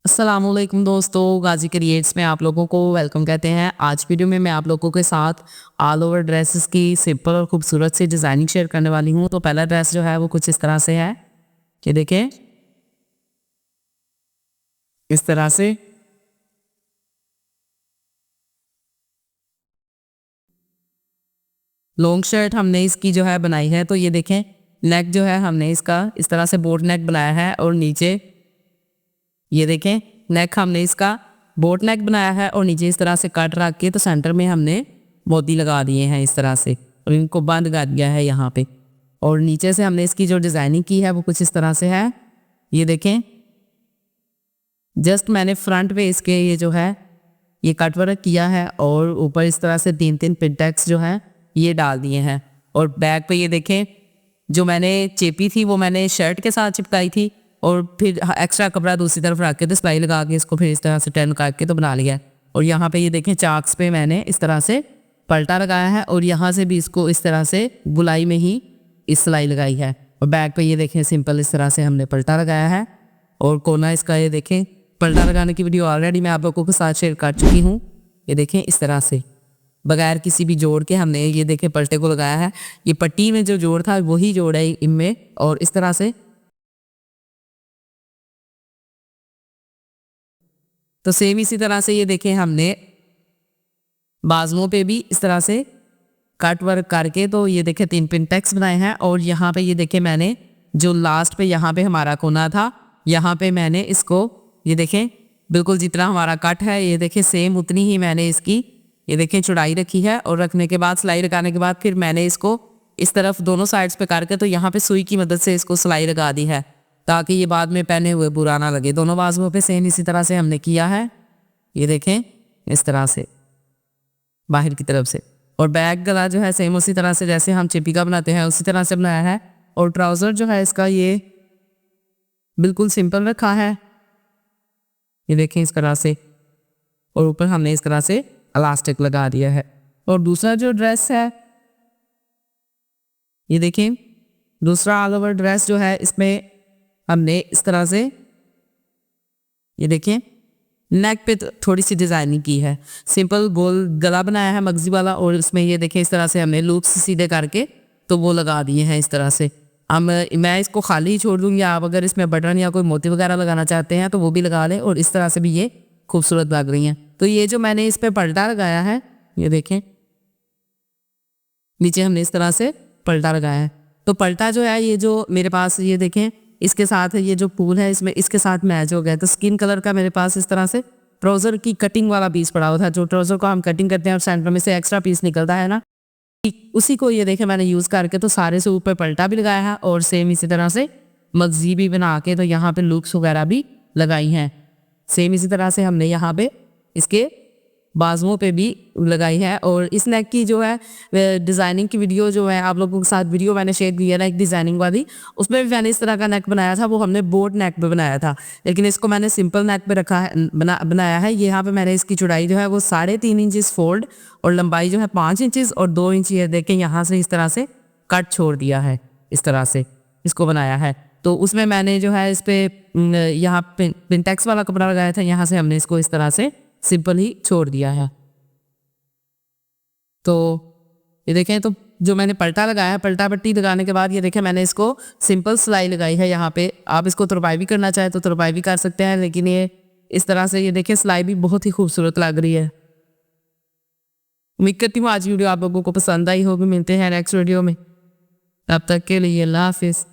अस्सलामुअलैकुम दोस्तों, गाजी क्रिएट्स में आप लोगों को वेलकम कहते हैं। आज वीडियो में मैं आप लोगों के साथ ऑल ओवर ड्रेसेस की सिंपल और खूबसूरत सी डिज़ाइनिंग शेयर करने वाली हूँ। तो पहला ड्रेस जो है वो कुछ इस तरह से है, ये देखें, इस तरह से। लॉन्ग शर्ट हमने इसकी जो है बनाई है, तो ये देखें, नेक जो है हमने इसका इस तरह से बोट नेक बनाया है और नीचे ये देखें, नेक हमने इसका बोट नेक बनाया है और नीचे इस तरह से कट रख के तो सेंटर में हमने मोती लगा दिए हैं इस तरह से और इनको बंद कर दिया है यहाँ पे। और नीचे से हमने इसकी जो डिज़ाइनिंग की है वो कुछ इस तरह से है, ये देखें। जस्ट मैंने फ्रंट पे इसके ये जो है ये कट वर्क किया है और ऊपर इस तरह से तीन तीन पिनटेक्स जो हैं ये डाल दिए हैं। और बैक पे ये देखें, जो मैंने चेपी थी वो मैंने शर्ट के साथ चिपकाई थी और फिर एक्स्ट्रा कपड़ा दूसरी तरफ रख के तो सिलाई लगा के इसको फिर इस तरह से टर्न करके तो बना लिया है। और यहाँ पे ये देखें, चाक्स पे मैंने इस तरह से पलटा लगाया है और यहाँ से भी इसको इस तरह से गुलाई में ही इस सिलाई लगाई है। और बैक पे ये देखें, सिंपल इस तरह से हमने पलटा लगाया है और कोना इसका ये देखें। पलटा लगाने की वीडियो ऑलरेडी मैं आप लोगों के साथ शेयर कर चुकी हूँ। ये देखें, इस तरह से बगैर किसी भी जोड़ के हमने ये देखें पलटे को लगाया है। ये पट्टी में जो जोड़ था वही जोड़ है इनमें। और इस तरह से तो सेम इसी तरह से ये देखें, हमने बाजुओं पे भी इस तरह से कट वर्क करके तो ये देखें तीन पिनटेक्स बनाए हैं। और यहाँ पे ये देखें, मैंने जो लास्ट पे यहाँ पे हमारा कोना था यहाँ पे मैंने इसको ये देखें बिल्कुल जितना हमारा कट है ये देखें सेम उतनी ही मैंने इसकी ये देखें चौड़ाई रखी है। और रखने के बाद सिलाई लगाने के बाद फिर मैंने इसको इस तरफ दोनों साइड्स पे करके तो यहाँ पे सुई की मदद से इसको सिलाई लगा दी है ताकि ये बाद में पहने हुए बुरा ना लगे। दोनों बाजुओं पे सेम इसी तरह से हमने किया है, ये देखें इस तरह से बाहर की तरफ से। और बैक गला जो है सेम उसी तरह से जैसे हम चिपी का बनाते हैं उसी तरह से बनाया है। और ट्राउज़र जो है इसका ये बिल्कुल सिंपल रखा है, ये देखें इस तरह से। और ऊपर हमने इस तरह से इलास्टिक लगा दिया है। और दूसरा जो ड्रेस है ये देखें, दूसरा ऑल ओवर ड्रेस जो है इसमें हमने इस तरह से ये देखें नेक पे थोड़ी सी डिज़ाइनिंग की है, सिंपल गोल गला बनाया है मगजी वाला। और इसमें ये देखें इस तरह से हमने लूप्स सीधे करके तो वो लगा दिए हैं इस तरह से। हम मैं इसको खाली ही छोड़ दूँगी, आप अगर इसमें बटन या कोई मोती वगैरह लगाना चाहते हैं तो वो भी लगा लें। और इस तरह से भी ये खूबसूरत लग रही हैं। तो ये जो मैंने इस पर पलटा लगाया है ये देखें, नीचे हमने इस तरह से पलटा लगाया है। तो पलटा जो है ये जो मेरे पास ये देखें इसके साथ ये जो फूल है इसमें इसके साथ मैच हो गया। तो स्किन कलर का मेरे पास इस तरह से ट्राउज़र की कटिंग वाला पीस पड़ा हुआ था, जो ट्राउज़र को हम कटिंग करते हैं और सेंटर में से एक्स्ट्रा पीस निकलता है ना, उसी को ये देखें मैंने यूज़ करके तो सारे से ऊपर पलटा भी लगाया है और सेम इसी तरह से मगजी भी बना के तो यहाँ पे लूप्स वगैरह भी लगाई हैं। सेम इसी तरह से हमने यहाँ पे इसके बाजुओं पे भी लगाई है। और इस नेक की जो है डिज़ाइनिंग की वीडियो जो है आप लोगों के साथ वीडियो मैंने शेयर की है ना एक डिज़ाइनिंग वाली, उसमें भी मैंने इस तरह का नेक बनाया था, वो हमने बोट नेक पे बनाया था। लेकिन इसको मैंने सिंपल नेक पे रखा है बनाया है। यहाँ पे मैंने इसकी चौड़ाई जो है वो 3.5 इंचज़ फोल्ड और लंबाई जो है 5 इंचज़ और 2 इंच ये देखें यहाँ से इस तरह से कट छोड़ दिया है, इस तरह से इसको बनाया है। तो उसमें मैंने जो है इस पर यहाँ पिनटेक्स वाला कपड़ा लगाया था, यहाँ से हमने इसको इस तरह से सिंपल ही छोड़ दिया है। तो ये देखें, तो जो मैंने पलटा लगाया है, पलटा पट्टी लगाने के बाद ये देखें मैंने इसको सिंपल सिलाई लगाई है यहाँ पे। आप इसको तुरपाई भी करना चाहे तो तुरपाई भी कर सकते हैं, लेकिन ये इस तरह से ये देखें सिलाई भी बहुत ही खूबसूरत लग रही है। उम्मीद करती हूँ आज वीडियो आप लोगों को पसंद आई होगी। मिलते हैं नेक्स्ट वीडियो में, तब तक के लिए अल्लाह हाफिज़।